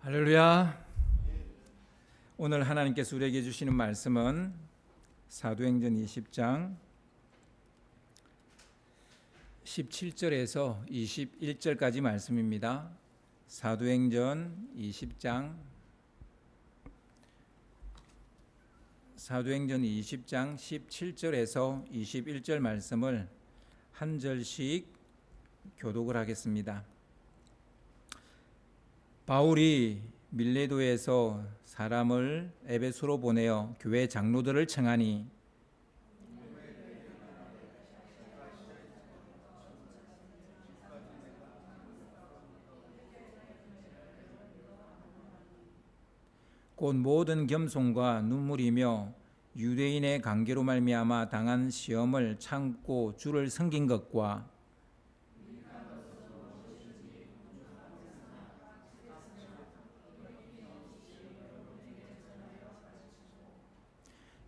할렐루야. 오늘 하나님께서 우리에게 주시는 말씀은 사도행전 20장 17절에서 21절까지 말씀입니다. 사도행전 20장 17절에서 21절 말씀을 한 절씩 교독을 하겠습니다. 바울이 밀레도에서 사람을 에베소로 보내어 교회 장로들을 청하니 곧 모든 겸손과 눈물이며 유대인의 관계로 말미암아 당한 시험을 참고 주를 섬긴 것과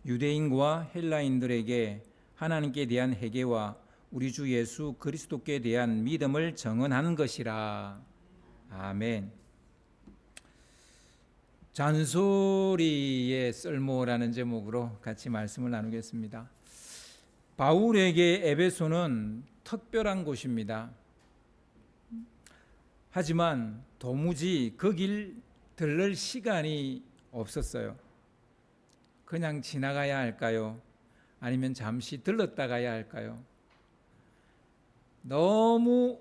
유대인과 헬라인들에게 하나님께 대한 회개와 우리 주 예수 그리스도께 대한 믿음을 증언하는 것이라. 아멘. 잔소리의 쓸모라는 제목으로 같이 말씀을 나누겠습니다. 바울에게 에베소는 특별한 곳입니다. 하지만 도무지 그 길 들를 시간이 없었어요. 그냥 지나가야 할까요? 아니면 잠시 들렀다 가야 할까요? 너무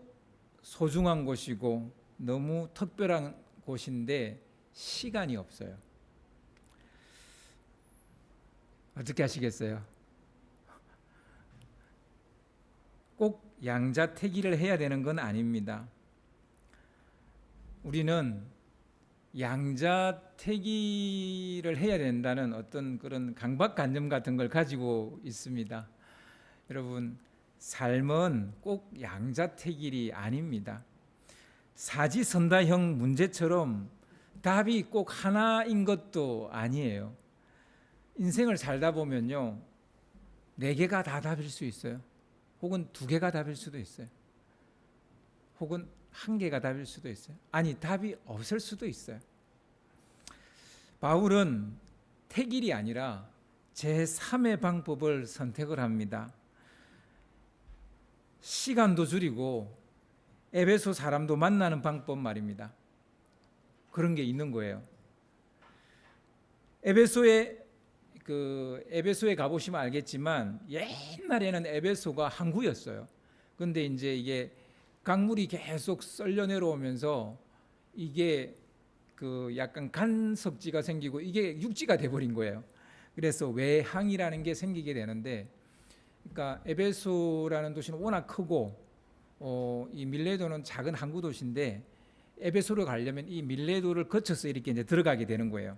소중한 곳이고 너무 특별한 곳인데 시간이 없어요. 어떻게 하시겠어요? 꼭 양자택일을 해야 되는 건 아닙니다. 우리는 양자택일을 해야 된다는 어떤 그런 강박관념 같은 걸 가지고 있습니다. 여러분, 삶은 꼭 양자택일이 아닙니다. 사지선다형 문제처럼 답이 꼭 하나인 것도 아니에요. 인생을 살다 보면요, 4개가 다 답일 수 있어요. 혹은 2개가 답일 수도 있어요. 혹은 1개가 답일 수도 있어요. 아니, 답이 없을 수도 있어요. 바울은 택일이 아니라 제3의 방법을 선택을 합니다. 시간도 줄이고 에베소 사람도 만나는 방법 말입니다. 그런 게 있는 거예요. 에베소에 가보시면 알겠지만 옛날에는 에베소가 항구였어요. 그런데 이제 이게 강물이 계속 썰려 내려오면서 이게 약간 간섭지가 생기고 이게 육지가 돼버린 거예요. 그래서 외항이라는 게 생기게 되는데, 그러니까 에베소라는 도시는 워낙 크고 이 밀레도는 작은 항구 도시인데 에베소로 가려면 이 밀레도를 거쳐서 이렇게 이제 들어가게 되는 거예요.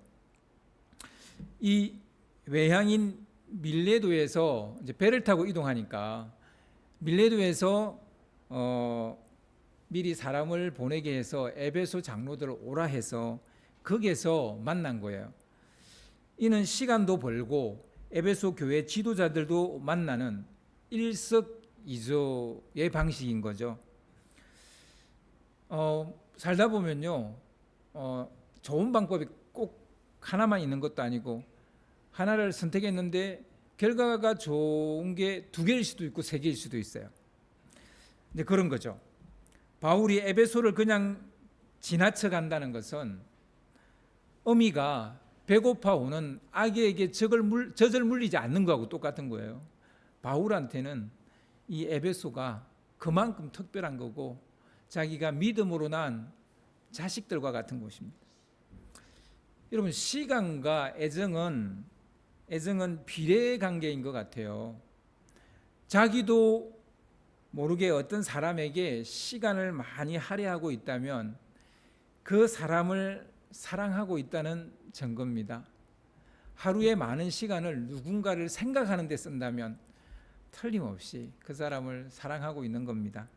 이 외항인 밀레도에서 이제 배를 타고 이동하니까 밀레도에서 미리 사람을 보내게 해서 에베소 장로들을 오라 해서 거기에서 만난 거예요. 이는 시간도 벌고 에베소 교회 지도자들도 만나는 일석이조의 방식인 거죠. 살다 보면요, 좋은 방법이 꼭 하나만 있는 것도 아니고 하나를 선택했는데 결과가 좋은 게 2개일 수도 있고 3개일 수도 있어요. 이제 그런 거죠. 바울이 에베소를 그냥 지나쳐 간다는 것은 어미가 배고파 오는 아기에게 젖을 물리지 않는 거하고 똑같은 거예요. 바울한테는 이 에베소가 그만큼 특별한 거고 자기가 믿음으로 난 자식들과 같은 곳입니다. 여러분, 시간과 애정은 비례 관계인 것 같아요. 자기도 모르게 어떤 사람에게 시간을 많이 할애하고 있다면 그 사람을 사랑하고 있다는 증거입니다. 하루에 많은 시간을 누군가를 생각하는 데 쓴다면 틀림없이 그 사람을 사랑하고 있는 겁니다.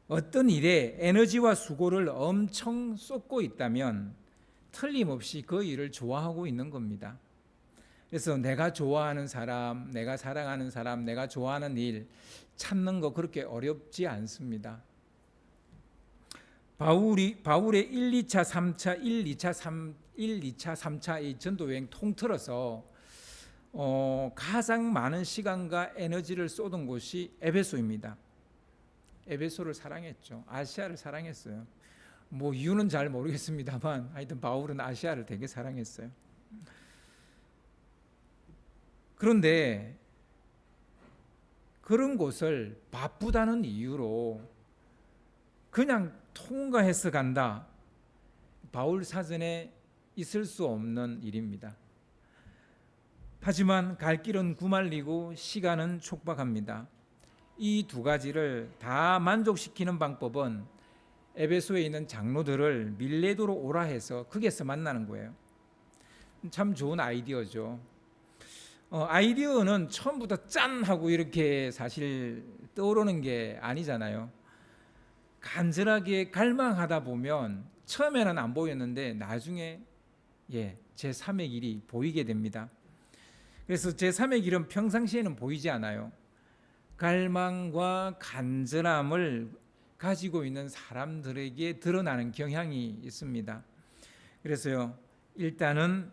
어떤 일에 에너지와 수고를 엄청 쏟고 있다면 틀림없이 그 일을 좋아하고 있는 겁니다. 그래서 내가 좋아하는 사람, 내가 사랑하는 사람, 내가 좋아하는 일 찾는 거 그렇게 어렵지 않습니다. 바울의 1, 2차, 3차, 1, 2차, 3차의 전도 여행 통틀어서 가장 많은 시간과 에너지를 쏟은 곳이 에베소입니다. 에베소를 사랑했죠. 아시아를 사랑했어요. 뭐 이유는 잘 모르겠습니다만 하여튼 바울은 아시아를 되게 사랑했어요. 그런데 그런 곳을 바쁘다는 이유로 그냥 통과해서 간다. 바울 사전에 있을 수 없는 일입니다. 하지만 갈 길은 구말리고 시간은 촉박합니다. 이 두 가지를 다 만족시키는 방법은 에베소에 있는 장로들을 밀레도로 오라 해서 거기에서 만나는 거예요. 참 좋은 아이디어죠. 아이디어는 처음부터 짠 하고 이렇게 사실 떠오르는 게 아니잖아요. 간절하게 갈망하다 보면 처음에는 안 보였는데 나중에 제3의 길이 보이게 됩니다. 그래서 제3의 길은 평상시에는 보이지 않아요. 갈망과 간절함을 가지고 있는 사람들에게 드러나는 경향이 있습니다. 그래서요, 일단은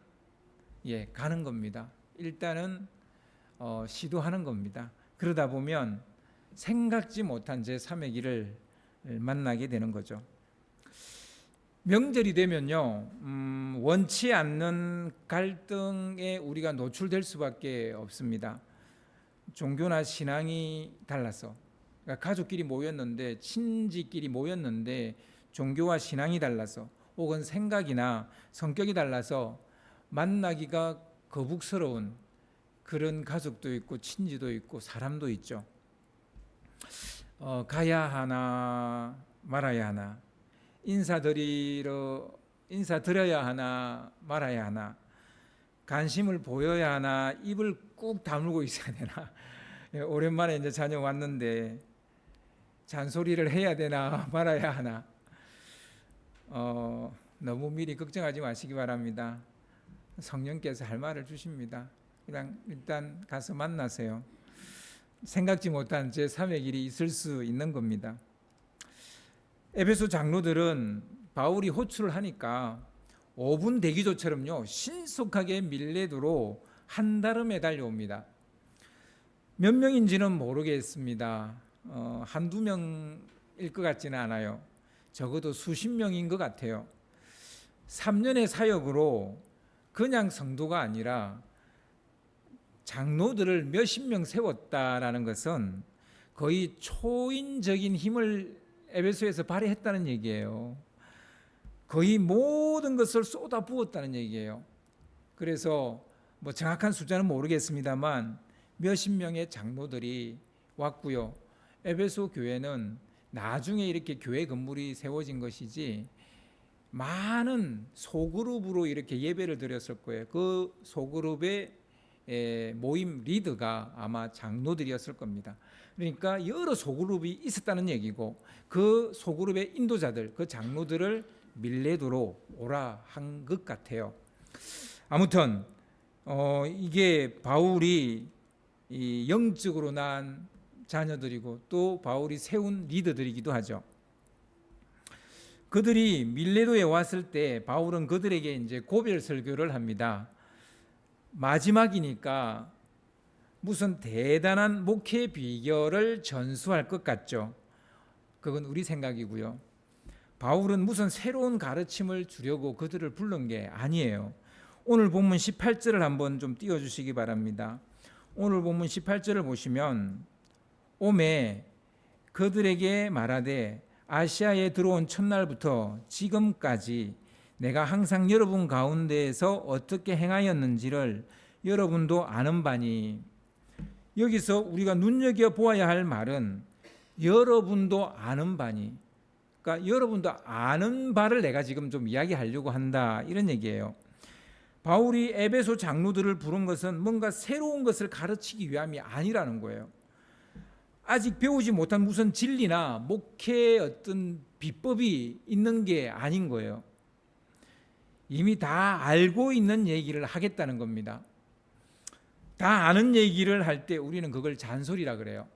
가는 겁니다. 일단은 시도하는 겁니다. 그러다 보면 생각지 못한 제3의 길을 만나게 되는 거죠. 명절이 되면요, 원치 않는 갈등에 우리가 노출될 수밖에 없습니다. 종교나 신앙이 달라서, 그러니까 가족끼리 모였는데, 친지끼리 모였는데 종교와 신앙이 달라서, 혹은 생각이나 성격이 달라서 만나기가 거북스러운 그런 가족도 있고 친지도 있고 사람도 있죠. 가야 하나 말아야 하나, 인사드려야 하나 말아야 하나, 관심을 보여야 하나 입을 꾹 다물고 있어야 되나. 오랜만에 이제 자녀 왔는데 잔소리를 해야 되나 말아야 하나. 너무 미리 걱정하지 마시기 바랍니다. 성령께서 할 말을 주십니다. 그냥 일단 가서 만나세요. 생각지 못한 제3의 길이 있을 수 있는 겁니다. 에베소 장로들은 바울이 호출을 하니까 5분 대기조처럼요, 신속하게 밀레도로 한달음에 달려옵니다. 몇 명인지는 모르겠습니다. 한두 명일 것 같지는 않아요. 적어도 수십 명인 것 같아요. 3년의 사역으로 그냥 성도가 아니라 장로들을 몇십 명 세웠다라는 것은 거의 초인적인 힘을 에베소에서 발휘했다는 얘기예요. 거의 모든 것을 쏟아 부었다는 얘기예요. 그래서 뭐 정확한 숫자는 모르겠습니다만 몇십 명의 장로들이 왔고요. 에베소 교회는 나중에 이렇게 교회 건물이 세워진 것이지 많은 소그룹으로 이렇게 예배를 드렸을 거예요. 그 소그룹의 모임 리더가 아마 장로들이었을 겁니다. 그러니까 여러 소그룹이 있었다는 얘기고 그 소그룹의 인도자들, 그 장로들을 밀레도로 오라 한 것 같아요. 아무튼 이게 바울이 이 영적으로 낳은 자녀들이고 또 바울이 세운 리더들이기도 하죠. 그들이 밀레도에 왔을 때 바울은 그들에게 이제 고별 설교를 합니다. 마지막이니까 무슨 대단한 목회 비결을 전수할 것 같죠. 그건 우리 생각이고요. 바울은 무슨 새로운 가르침을 주려고 그들을 부른 게 아니에요. 오늘 본문 18절을 한번 좀 띄워주시기 바랍니다. 오늘 본문 18절을 보시면 오매 그들에게 말하되 아시아에 들어온 첫날부터 지금까지 내가 항상 여러분 가운데에서 어떻게 행하였는지를 여러분도 아는 바니. 여기서 우리가 눈여겨보아야 할 말은 여러분도 아는 바니, 그러니까 여러분도 아는 바를 내가 지금 좀 이야기하려고 한다, 이런 얘기예요. 바울이 에베소 장로들을 부른 것은 뭔가 새로운 것을 가르치기 위함이 아니라는 거예요. 아직 배우지 못한 무슨 진리나 목회의 어떤 비법이 있는 게 아닌 거예요. 이미 다 알고 있는 얘기를 하겠다는 겁니다. 다 아는 얘기를 할 때 우리는 그걸 잔소리라 그래요.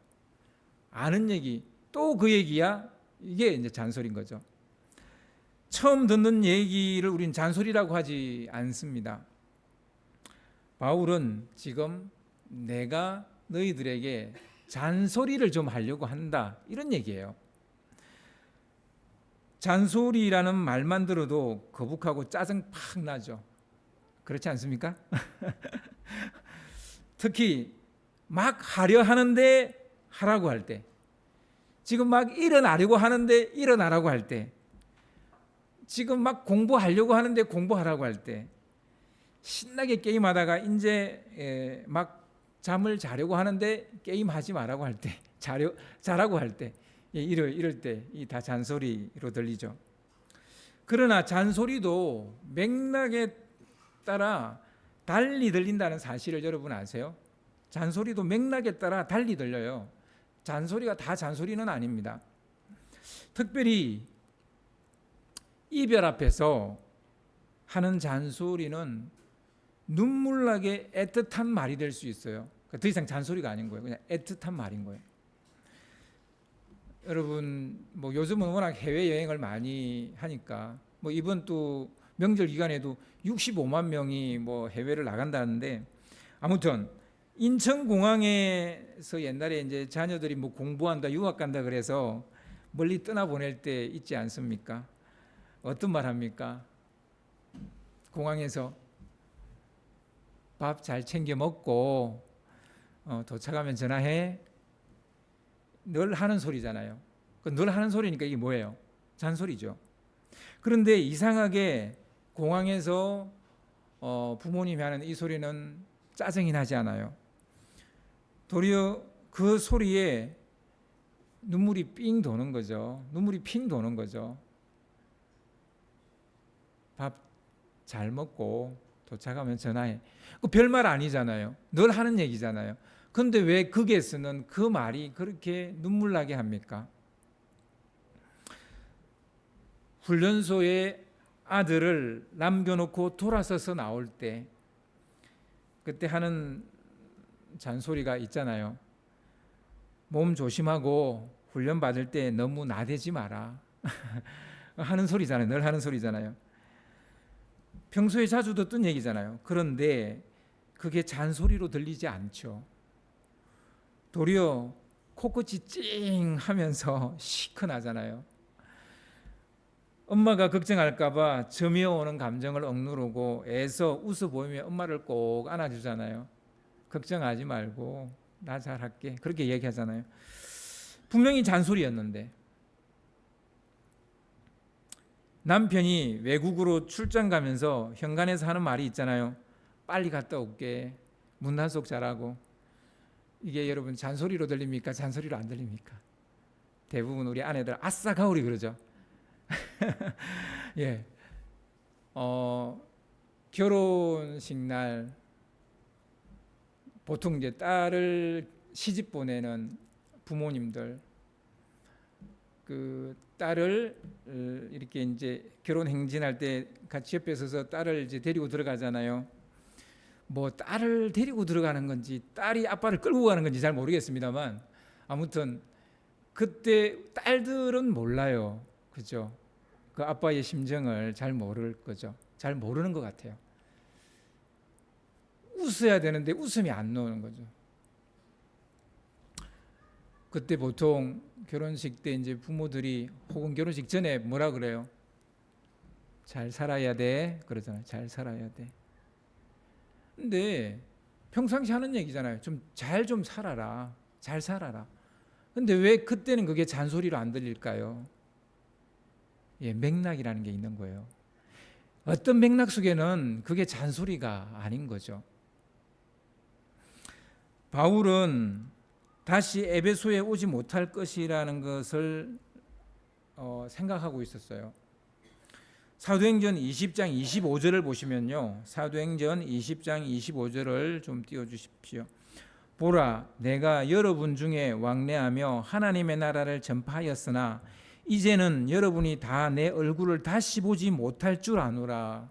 아는 얘기, 또 그 얘기야? 이게 이제 잔소리인 거죠. 처음 듣는 얘기를 우리는 잔소리라고 하지 않습니다. 바울은 지금 내가 너희들에게 잔소리를 좀 하려고 한다, 이런 얘기예요. 잔소리라는 말만 들어도 거북하고 짜증 팍 나죠. 그렇지 않습니까? 특히 막 하려 하는데 하라고 할 때, 지금 막 일어나려고 하는데 일어나라고 할 때, 지금 막 공부하려고 하는데 공부하라고 할 때, 신나게 게임하다가 이제 막 잠을 자려고 하는데 게임하지 말라고 할 때, 자라고 할 때, 이럴 때 이 다 잔소리로 들리죠. 그러나 잔소리도 맥락에 따라 달리 들린다는 사실을 여러분 아세요? 잔소리도 맥락에 따라 달리 들려요. 잔소리가 다 잔소리는 아닙니다. 특별히 이별 앞에서 하는 잔소리는 눈물나게 애틋한 말이 될 수 있어요. 더 이상 잔소리가 아닌 거예요. 그냥 애틋한 말인 거예요. 여러분 뭐 요즘은 워낙 해외 여행을 많이 하니까 뭐 이번 또 명절 기간에도 65만 명이 뭐 해외를 나간다는데, 아무튼 인천공항에서 옛날에 이제 자녀들이 뭐 공부한다, 유학 간다 그래서 멀리 떠나 보낼 때 있지 않습니까? 어떤 말 합니까? 공항에서 밥 잘 챙겨 먹고 도착하면 전화해. 늘 하는 소리잖아요. 늘 하는 소리니까 이게 뭐예요? 잔소리죠. 그런데 이상하게 공항에서 부모님이 하는 이 소리는 짜증이 나지 않아요. 도리어 그 소리에 눈물이 삥 도는 거죠. 눈물이 핑 도는 거죠. 밥 잘 먹고 도착하면 전화해. 그 별말 아니잖아요. 늘 하는 얘기잖아요. 근데 왜 극에서는 그 말이 그렇게 눈물 나게 합니까? 훈련소에 아들을 남겨놓고 돌아서서 나올 때 그때 하는 잔소리가 있잖아요. 몸 조심하고 훈련 받을 때 너무 나대지 마라. 하는 소리잖아요. 늘 하는 소리잖아요. 평소에 자주 듣던 얘기잖아요. 그런데 그게 잔소리로 들리지 않죠. 도리어 코끝이 찡 하면서 시큰하잖아요. 엄마가 걱정할까봐 저미어오는 감정을 억누르고 애써 웃어 보이며 엄마를 꼭 안아주잖아요. 걱정하지 말고 나 잘할게, 그렇게 얘기하잖아요. 분명히 잔소리였는데, 남편이 외국으로 출장 가면서 현관에서 하는 말이 있잖아요. 빨리 갔다 올게, 문단속 잘하고. 이게 여러분 잔소리로 들립니까? 잔소리로 안 들립니까? 대부분 우리 아내들 아싸 가오리 그러죠. 예, 결혼식 날 보통 이제 딸을 시집 보내는 부모님들, 그 딸을 이렇게 이제 결혼 행진할 때 같이 옆에 서서 딸을 이제 데리고 들어가잖아요. 뭐 딸을 데리고 들어가는 건지 딸이 아빠를 끌고 가는 건지 잘 모르겠습니다만, 아무튼 그때 딸들은 몰라요. 그죠? 그 아빠의 심정을 잘 모를 거죠. 잘 모르는 것 같아요. 웃어야 되는데 웃음이 안 나오는 거죠. 그때 보통 결혼식 때 이제 부모들이 혹은 결혼식 전에 뭐라 그래요? 잘 살아야 돼 그러잖아요. 잘 살아야 돼. 근데 평상시 하는 얘기잖아요. 좀 잘 좀 살아라. 잘 살아라. 근데 왜 그때는 그게 잔소리로 안 들릴까요? 예, 맥락이라는 게 있는 거예요. 어떤 맥락 속에는 그게 잔소리가 아닌 거죠. 바울은 다시 에베소에 오지 못할 것이라는 것을 생각하고 있었어요. 사도행전 20장 25절을 보시면요. 사도행전 20장 25절을 좀 띄워주십시오. 보라, 내가 여러분 중에 왕래하며 하나님의 나라를 전파하였으나 이제는 여러분이 다 내 얼굴을 다시 보지 못할 줄 아노라.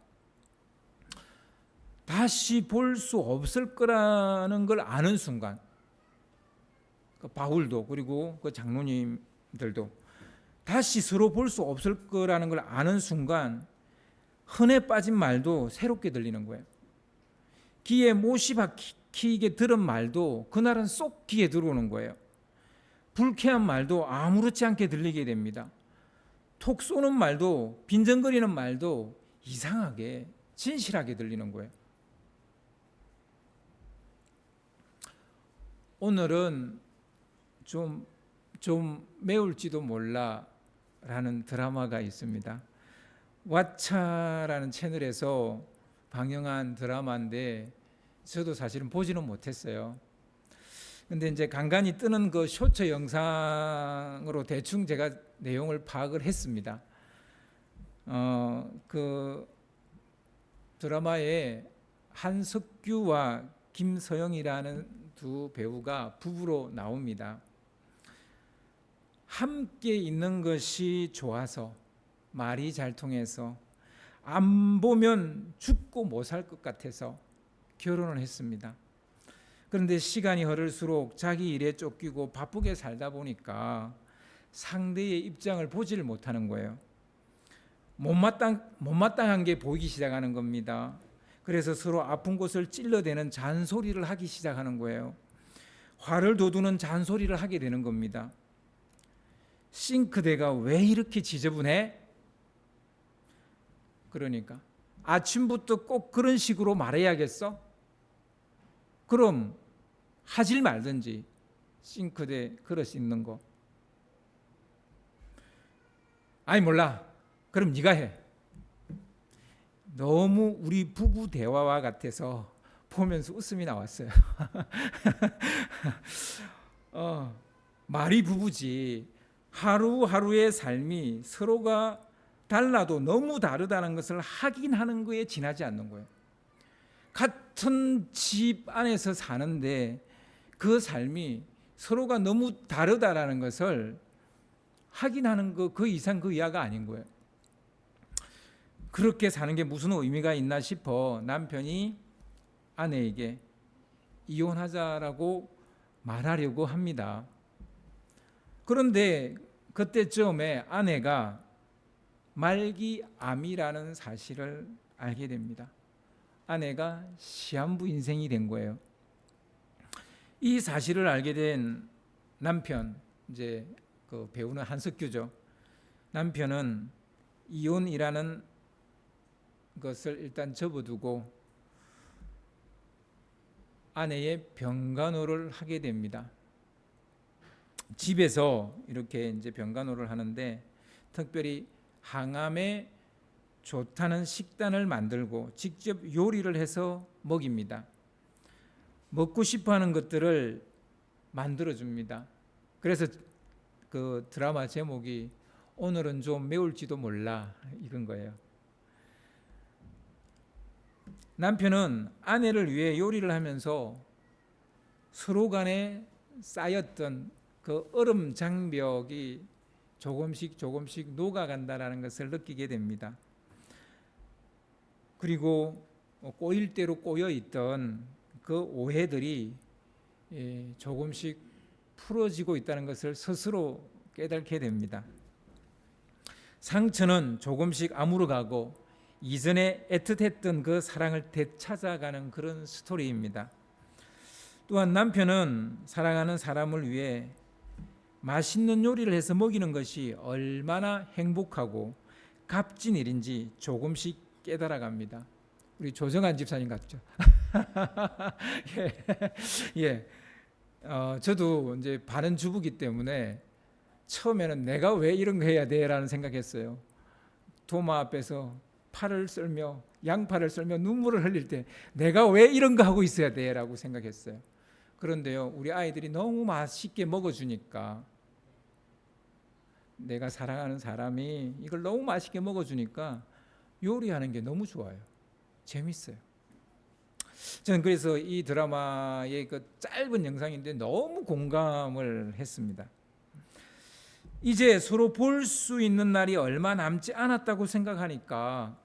다시 볼 수 없을 거라는 걸 아는 순간, 그 바울도 그리고 그 장로님들도 다시 서로 볼 수 없을 거라는 걸 아는 순간 흔해 빠진 말도 새롭게 들리는 거예요. 귀에 못이 박히게 들은 말도 그날은 쏙 귀에 들어오는 거예요. 불쾌한 말도 아무렇지 않게 들리게 됩니다. 톡 쏘는 말도, 빈정거리는 말도 이상하게 진실하게 들리는 거예요. 오늘은 좀 매울지도 몰라라는 드라마가 있습니다. 왓챠라는 채널에서 방영한 드라마인데 저도 사실은 보지는 못했어요. 근데 이제 간간히 뜨는 그 쇼츠 영상으로 대충 제가 내용을 파악을 했습니다. 그 드라마에 한석규와 김서영이라는 두 배우가 부부로 나옵니다. 함께 있는 것이 좋아서, 말이 잘 통해서, 안 보면 죽고 못 살 것 같아서 결혼을 했습니다. 그런데 시간이 흐를수록 자기 일에 쫓기고 바쁘게 살다 보니까 상대의 입장을 보지를 못하는 거예요. 못마땅한 게 보이기 시작하는 겁니다. 그래서 서로 아픈 곳을 찔러대는 잔소리를 하기 시작하는 거예요. 화를 돋우는 잔소리를 하게 되는 겁니다. 싱크대가 왜 이렇게 지저분해? 그러니까 아침부터 꼭 그런 식으로 말해야겠어? 그럼 하질 말든지. 싱크대 그릇 있는 거. 아니 몰라. 그럼 네가 해. 너무 우리 부부 대화와 같아서 보면서 웃음이 나왔어요. 말이 부부지. 하루하루의 삶이 서로가 달라도 너무 다르다는 것을 확인하는 거에 지나지 않는 거예요. 같은 집 안에서 사는데 그 삶이 서로가 너무 다르다라는 것을 확인하는 거 그 이상 그 이하가 아닌 거예요. 그렇게 사는 게 무슨 의미가 있나 싶어 남편이 아내에게 이혼하자라고 말하려고 합니다. 그런데 그때쯤에 아내가 말기암이라는 사실을 알게 됩니다. 아내가 시한부 인생이 된 거예요. 이 사실을 알게 된 남편, 이제 그 배우는 한석규죠. 남편은 이혼이라는 것을 일단 접어두고 아내의 병간호를 하게 됩니다. 집에서 이렇게 이제 병간호를 하는데 특별히 항암에 좋다는 식단을 만들고 직접 요리를 해서 먹입니다. 먹고 싶어하는 것들을 만들어 줍니다. 그래서 그 드라마 제목이 오늘은 좀 매울지도 몰라 이건 거예요. 남편은 아내를 위해 요리를 하면서 서로 간에 쌓였던 그 얼음 장벽이 조금씩 녹아간다는 것을 느끼게 됩니다. 그리고 꼬일 대로 꼬여 있던 그 오해들이 조금씩 풀어지고 있다는 것을 스스로 깨닫게 됩니다. 상처는 조금씩 아물어가고 이전에 애틋했던 그 사랑을 되찾아가는 그런 스토리입니다. 또한 남편은 사랑하는 사람을 위해 맛있는 요리를 해서 먹이는 것이 얼마나 행복하고 값진 일인지 조금씩 깨달아갑니다. 우리 조정한 집사님 같죠? 예. 저도 이제 바른 주부기 때문에 처음에는 내가 왜 이런 거 해야 돼라는 생각했어요. 도마 앞에서 팔을 썰며 양팔을 썰며 눈물을 흘릴 때 내가 왜 이런 거 하고 있어야 돼라고 생각했어요. 그런데요, 우리 아이들이 너무 맛있게 먹어주니까, 내가 사랑하는 사람이 이걸 너무 맛있게 먹어주니까 요리하는 게 너무 좋아요. 재밌어요. 저는 그래서 이 드라마의 그 짧은 영상인데 너무 공감을 했습니다. 이제 서로 볼 수 있는 날이 얼마 남지 않았다고 생각하니까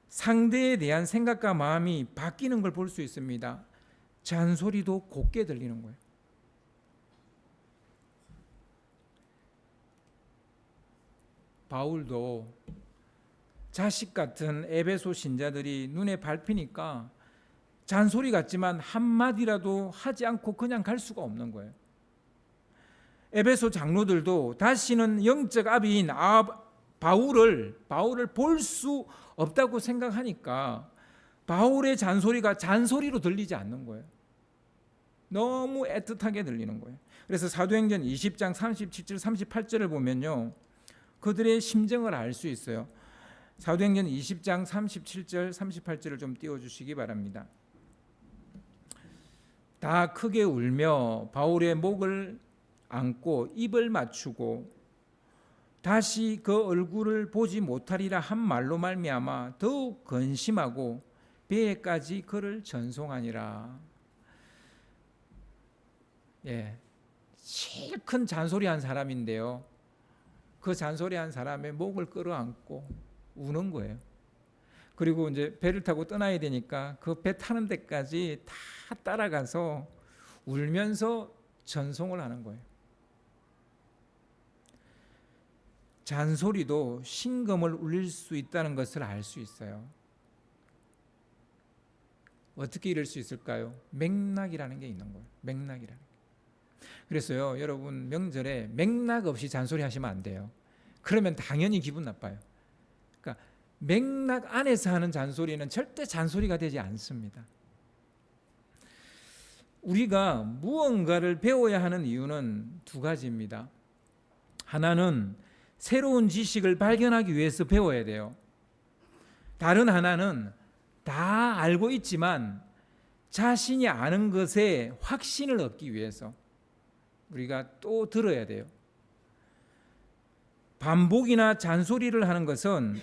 상대에 대한 생각과 마음이 바뀌는 걸 볼 수 있습니다. 잔소리도 곱게 들리는 거예요. 바울도 자식 같은 에베소 신자들이 눈에 밟히니까 잔소리 같지만 한마디라도 하지 않고 그냥 갈 수가 없는 거예요. 에베소 장로들도 다시는 영적 아비인 바울을 볼 수 없다고 생각하니까 바울의 잔소리가 잔소리로 들리지 않는 거예요. 너무 애틋하게 들리는 거예요. 그래서 사도행전 20장 37절 38절을 보면요, 그들의 심정을 알 수 있어요. 사도행전 20장 37절 38절을 좀 띄워주시기 바랍니다. 다 크게 울며 바울의 목을 안고 입을 맞추고 다시 그 얼굴을 보지 못하리라 한 말로 말미암아 더욱 근심하고 배에까지 그를 전송하니라. 제일 큰 잔소리한 사람인데요, 그 잔소리한 사람의 목을 끌어안고 우는 거예요. 그리고 이제 배를 타고 떠나야 되니까 그 배 타는 데까지 다 따라가서 울면서 전송을 하는 거예요. 잔소리도 신금을 울릴 수 있다는 것을 알 수 있어요. 어떻게 이럴 수 있을까요? 맥락이라는 게 있는 거예요. 맥락이라는 게. 그래서요, 여러분 명절에 맥락 없이 잔소리 하시면 안 돼요. 그러면 당연히 기분 나빠요. 그러니까 맥락 안에서 하는 잔소리는 절대 잔소리가 되지 않습니다. 우리가 무언가를 배워야 하는 이유는 두 가지입니다. 하나는 새로운 지식을 발견하기 위해서 배워야 돼요. 다른 하나는 다 알고 있지만 자신이 아는 것에 확신을 얻기 위해서 우리가 또 들어야 돼요. 반복이나 잔소리를 하는 것은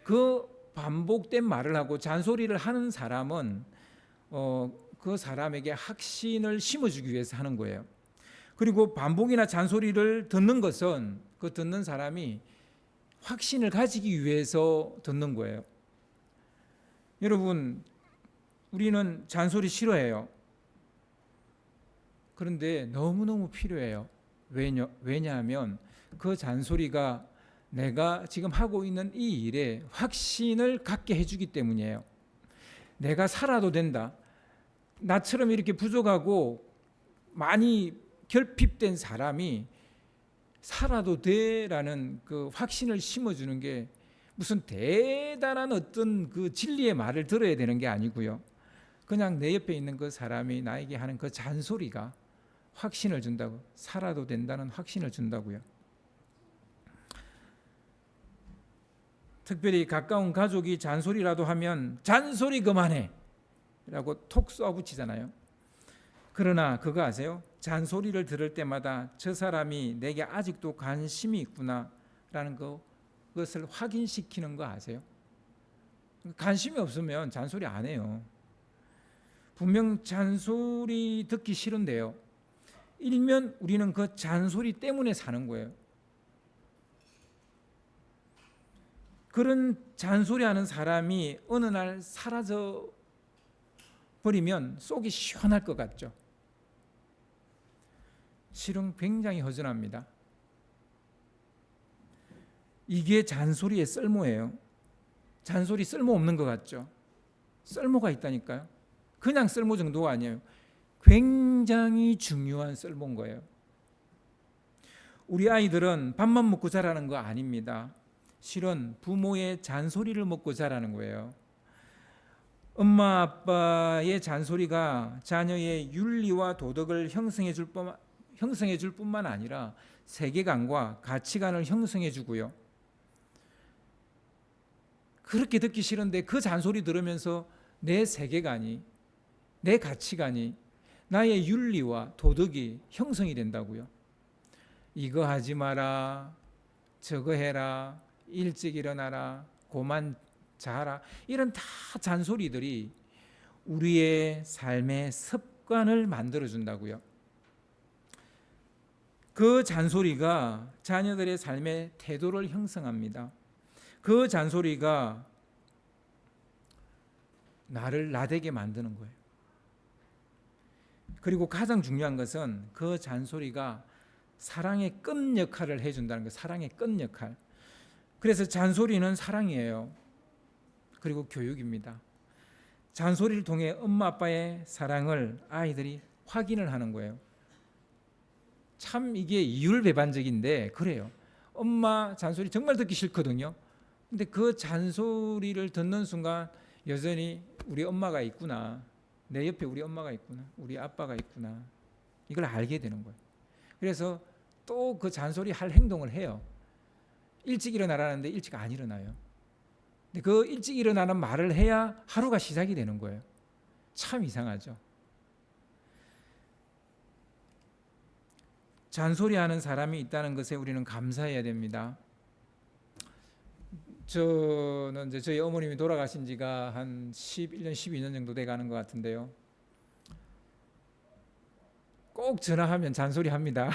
그 반복된 말을 하고 잔소리를 하는 사람은 그 사람에게 확신을 심어주기 위해서 하는 거예요. 그리고 반복이나 잔소리를 듣는 것은 그 듣는 사람이 확신을 가지기 위해서 듣는 거예요. 여러분, 우리는 잔소리 싫어해요. 그런데 너무너무 필요해요. 왜냐하면 그 잔소리가 내가 지금 하고 있는 이 일에 확신을 갖게 해주기 때문이에요. 내가 살아도 된다. 나처럼 이렇게 부족하고 많이 결핍된 사람이 살아도 돼라는 그 확신을 심어주는 게 무슨 대단한 어떤 그 진리의 말을 들어야 되는 게 아니고요. 그냥 내 옆에 있는 그 사람이 나에게 하는 그 잔소리가 확신을 준다고, 살아도 된다는 확신을 준다고요. 특별히 가까운 가족이 잔소리라도 하면 잔소리 그만해 라고 톡 쏘아붙이잖아요. 그러나 그거 아세요? 잔소리를 들을 때마다 저 사람이 내게 아직도 관심이 있구나 라는 그것을 확인시키는 거 아세요? 관심이 없으면 잔소리 안 해요. 분명 잔소리 듣기 싫은데요, 일면 우리는 그 잔소리 때문에 사는 거예요. 그런 잔소리하는 사람이 어느 날 사라져 버리면 속이 시원할 것 같죠. 실은 굉장히 허전합니다. 이게 잔소리의 쓸모예요. 잔소리 쓸모없는 것 같죠. 쓸모가 있다니까요. 그냥 쓸모 정도가 아니에요. 굉장히 중요한 쓸모인 거예요. 우리 아이들은 밥만 먹고 자라는 거 아닙니다. 실은 부모의 잔소리를 먹고 자라는 거예요. 엄마 아빠의 잔소리가 자녀의 윤리와 도덕을 형성해 줄 뿐만 아니라 세계관과 가치관을 형성해 주고요. 그렇게 듣기 싫은데 그 잔소리 들으면서 내 세계관이, 내 가치관이, 나의 윤리와 도덕이 형성이 된다고요. 이거 하지 마라, 저거 해라, 일찍 일어나라, 고만 자라, 이런 다 잔소리들이 우리의 삶의 습관을 만들어준다고요. 그 잔소리가 자녀들의 삶의 태도를 형성합니다. 그 잔소리가 나를 나되게 만드는 거예요. 그리고 가장 중요한 것은 그 잔소리가 사랑의 끈 역할을 해준다는 거예요. 사랑의 끈 역할. 그래서 잔소리는 사랑이에요. 그리고 교육입니다. 잔소리를 통해 엄마 아빠의 사랑을 아이들이 확인을 하는 거예요. 참 이게 이율배반적인데 그래요. 엄마 잔소리 정말 듣기 싫거든요. 근데 그 잔소리를 듣는 순간 여전히 우리 엄마가 있구나. 내 옆에 우리 엄마가 있구나. 우리 아빠가 있구나. 이걸 알게 되는 거예요. 그래서 또 그 잔소리 할 행동을 해요. 일찍 일어나라는데 일찍 안 일어나요. 근데 그 일찍 일어나는 말을 해야 하루가 시작이 되는 거예요. 참 이상하죠. 잔소리하는 사람이 있다는 것에 우리는 감사해야 됩니다. 저는 이제 저희 어머님이 돌아가신 지가 한 11년, 12년 정도 돼 가는 것 같은데요. 꼭 전화하면 잔소리합니다.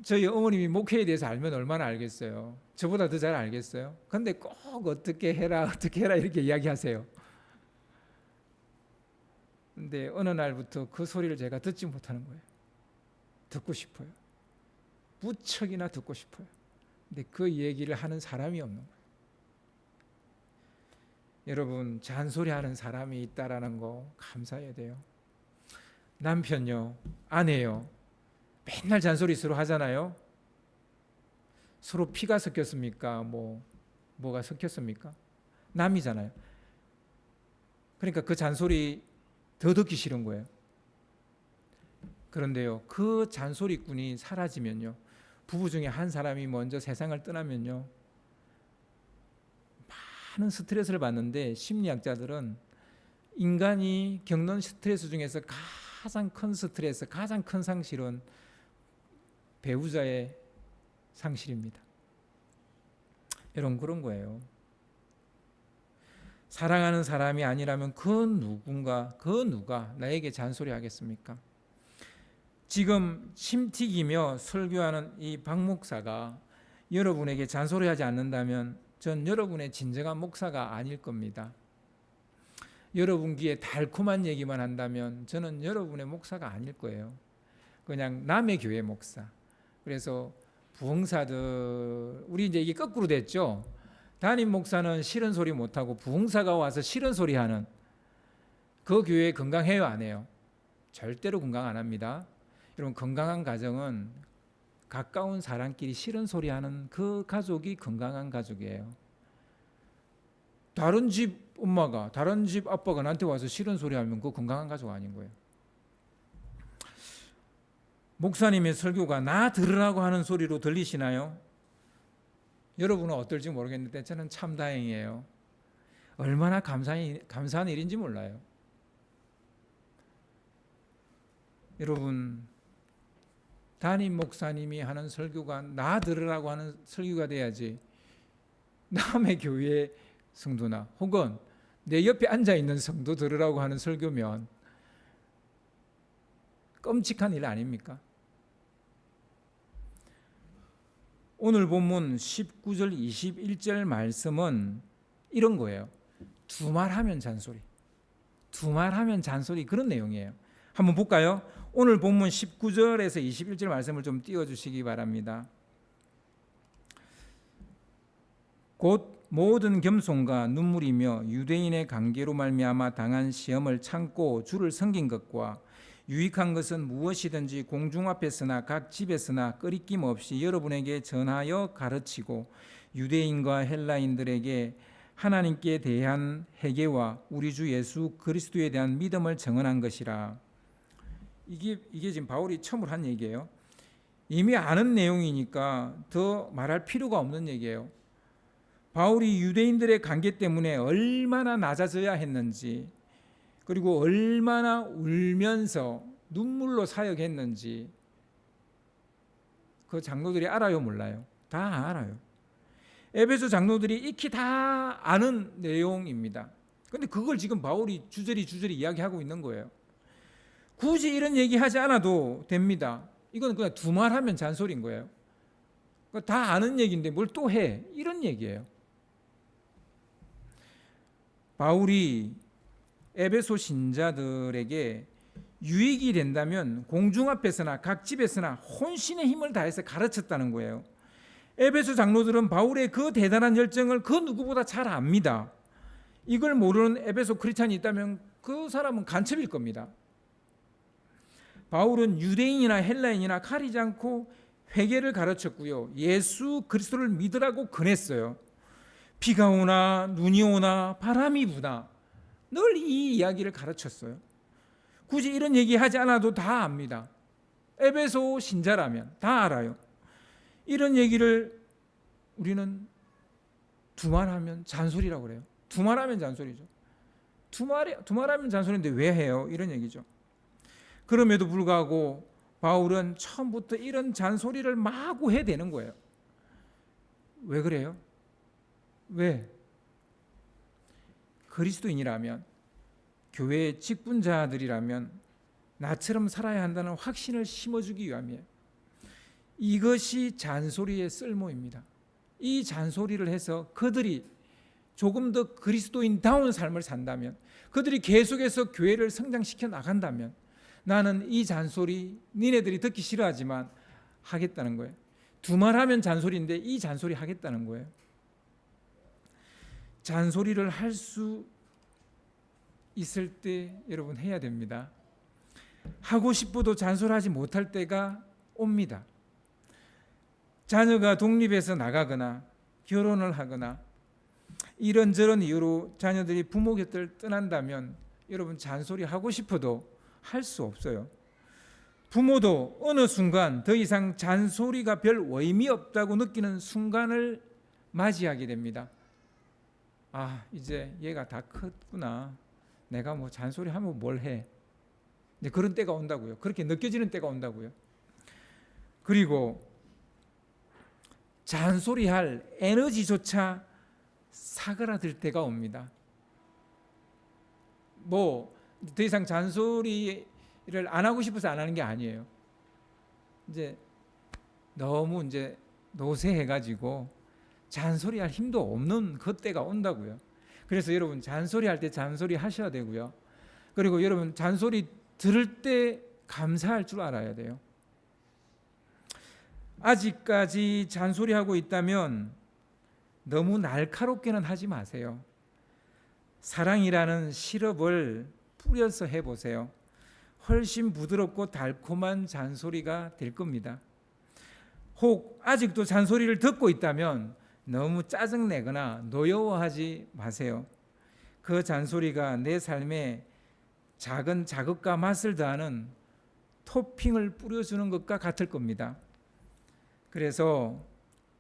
저희 어머님이 목회에 대해서 알면 얼마나 알겠어요. 저보다 더 잘 알겠어요. 근데 꼭 어떻게 해라 어떻게 해라 이렇게 이야기하세요. 근데 어느 날부터 그 소리를 제가 듣지 못하는 거예요. 듣고 싶어요. 무척이나 듣고 싶어요. 근데 그 얘기를 하는 사람이 없는 거예요. 여러분, 잔소리하는 사람이 있다라는 거 감사해야 돼요. 남편요, 아내요, 맨날 잔소리 서로 하잖아요. 서로 피가 섞였습니까? 뭐가 섞였습니까? 남이잖아요. 그러니까 그 잔소리 더 듣기 싫은 거예요. 그런데요, 그 잔소리꾼이 사라지면요, 부부 중에 한 사람이 먼저 세상을 떠나면요, 많은 스트레스를 받는데 심리학자들은 인간이 겪는 스트레스 중에서 가장 큰 스트레스, 가장 큰 상실은 배우자의 상실입니다. 여러분, 그런 거예요. 사랑하는 사람이 아니라면 그 누가 나에게 잔소리 하겠습니까? 지금 침 튀기며 설교하는 이 박 목사가 여러분에게 잔소리하지 않는다면 전 여러분의 진정한 목사가 아닐 겁니다. 여러분 귀에 달콤한 얘기만 한다면 저는 여러분의 목사가 아닐 거예요. 그냥 남의 교회 목사. 그래서 부흥사들, 우리 이제 이게 거꾸로 됐죠. 담임 목사는 싫은 소리 못하고 부흥사가 와서 싫은 소리 하는, 그 교회 건강해요 안 해요? 절대로 건강 안 합니다. 여러분, 건강한 가정은 가까운 사람끼리 싫은 소리 하는 그 가족이 건강한 가족이에요. 다른 집 엄마가, 다른 집 아빠가 나한테 와서 싫은 소리 하면 그거 건강한 가족 아닌 거예요. 목사님의 설교가 나 들으라고 하는 소리로 들리시나요? 여러분은 어떨지 모르겠는데 저는 참 다행이에요. 얼마나 감사한 일인지 몰라요. 여러분, 담임 목사님이 하는 설교가 나 들으라고 하는 설교가 돼야지, 남의 교회 성도나 혹은 내 옆에 앉아있는 성도 들으라고 하는 설교면 끔찍한 일 아닙니까? 오늘 본문 19절 21절 말씀은 이런 거예요. 두말하면 잔소리, 두말하면 잔소리, 그런 내용이에요. 한번 볼까요? 오늘 본문 19절에서 21절 말씀을 좀 띄워주시기 바랍니다. 곧 모든 겸손과 눈물이며 유대인의 관계로 말미암아 당한 시험을 참고 주를 섬긴 것과 유익한 것은 무엇이든지 공중 앞에서나 각 집에서나 꺼리낌 없이 여러분에게 전하여 가르치고 유대인과 헬라인들에게 하나님께 대한 회개와 우리 주 예수 그리스도에 대한 믿음을 증언한 것이라. 이게 지금 바울이 처음으로 한 얘기예요. 이미 아는 내용이니까 더 말할 필요가 없는 얘기예요. 바울이 유대인들의 관계 때문에 얼마나 낮아져야 했는지, 그리고 얼마나 울면서 눈물로 사역했는지 그 장로들이 알아요, 몰라요? 다 알아요. 에베소 장로들이 익히 다 아는 내용입니다. 그런데 그걸 지금 바울이 주저리 이야기하고 있는 거예요. 굳이 이런 얘기하지 않아도 됩니다. 이건 그냥 두말하면 잔소리인 거예요. 다 아는 얘기인데 뭘 또 해? 이런 얘기예요. 바울이 에베소 신자들에게 유익이 된다면 공중 앞에서나 각 집에서나 혼신의 힘을 다해서 가르쳤다는 거예요. 에베소 장로들은 바울의 그 대단한 열정을 그 누구보다 잘 압니다. 이걸 모르는 에베소 크리스찬이 있다면 그 사람은 간첩일 겁니다. 바울은 유대인이나 헬라인이나 가리지 않고 회개를 가르쳤고요. 예수 그리스도를 믿으라고 권했어요. 비가 오나 눈이 오나 바람이 부나 늘 이 이야기를 가르쳤어요. 굳이 이런 얘기하지 않아도 다 압니다. 에베소 신자라면 다 알아요. 이런 얘기를 우리는 두말하면 잔소리라고 그래요. 두말하면 잔소리죠. 두말하면 잔소리인데 왜 해요? 이런 얘기죠. 그럼에도 불구하고 바울은 처음부터 이런 잔소리를 마구 해대는 거예요. 왜 그래요? 왜? 그리스도인이라면, 교회의 직분자들이라면 나처럼 살아야 한다는 확신을 심어주기 위함이에요. 이것이 잔소리의 쓸모입니다. 이 잔소리를 해서 그들이 조금 더 그리스도인다운 삶을 산다면, 그들이 계속해서 교회를 성장시켜 나간다면 나는 이 잔소리 니네들이 듣기 싫어하지만 하겠다는 거예요. 두말하면 잔소리인데 이 잔소리 하겠다는 거예요. 잔소리를 할 수 있을 때 여러분 해야 됩니다. 하고 싶어도 잔소리하지 못할 때가 옵니다. 자녀가 독립해서 나가거나 결혼을 하거나 이런저런 이유로 자녀들이 부모 곁을 떠난다면 여러분 잔소리 하고 싶어도 할 수 없어요. 부모도 어느 순간 더 이상 잔소리가 별 의미 없다고 느끼는 순간을 맞이하게 됩니다. 아, 이제 얘가 다 컸구나. 내가 뭐 잔소리 하면 뭘 해. 이제 그런 때가 온다고요. 그렇게 느껴지는 때가 온다고요. 그리고 잔소리할 에너지조차 사그라들 때가 옵니다. 뭐 더 이상 잔소리를 안 하고 싶어서 안 하는 게 아니에요. 이제 너무 이제 노쇠해가지고 잔소리할 힘도 없는 그 때가 온다고요. 그래서 여러분 잔소리할 때 잔소리 하셔야 되고요. 그리고 여러분 잔소리 들을 때 감사할 줄 알아야 돼요. 아직까지 잔소리하고 있다면 너무 날카롭게는 하지 마세요. 사랑이라는 시럽을 뿌려서 해보세요. 훨씬 부드럽고 달콤한 잔소리가 될 겁니다. 혹 아직도 잔소리를 듣고 있다면 너무 짜증내거나 노여워하지 마세요. 그 잔소리가 내 삶에 작은 자극과 맛을 더하는 토핑을 뿌려주는 것과 같을 겁니다. 그래서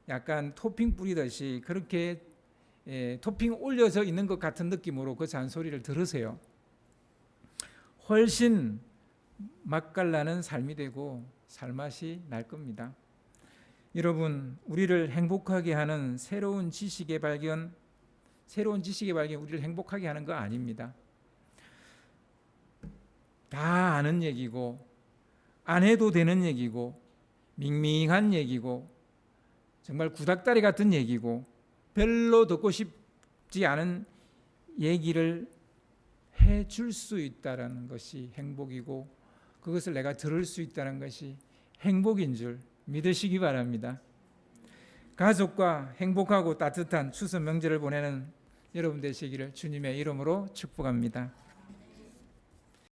약간 토핑 뿌리듯이 그렇게 토핑 올려져 있는 것 같은 느낌으로 그 잔소리를 들으세요. 훨씬 맛깔나는 삶이 되고 살맛이 날 겁니다. 여러분, 우리를 행복하게 하는 새로운 지식의 발견 우리를 행복하게 하는 거 아닙니다. 다 아는 얘기고 안 해도 되는 얘기고 밍밍한 얘기고 정말 구닥다리 같은 얘기고 별로 듣고 싶지 않은 얘기를 해줄 수 있다는 것이 행복이고 그것을 내가 들을 수 있다는 것이 행복인 줄 믿으시기 바랍니다. 가족과 행복하고 따뜻한 추석 명절을 보내는 여러분 되시기를 주님의 이름으로 축복합니다.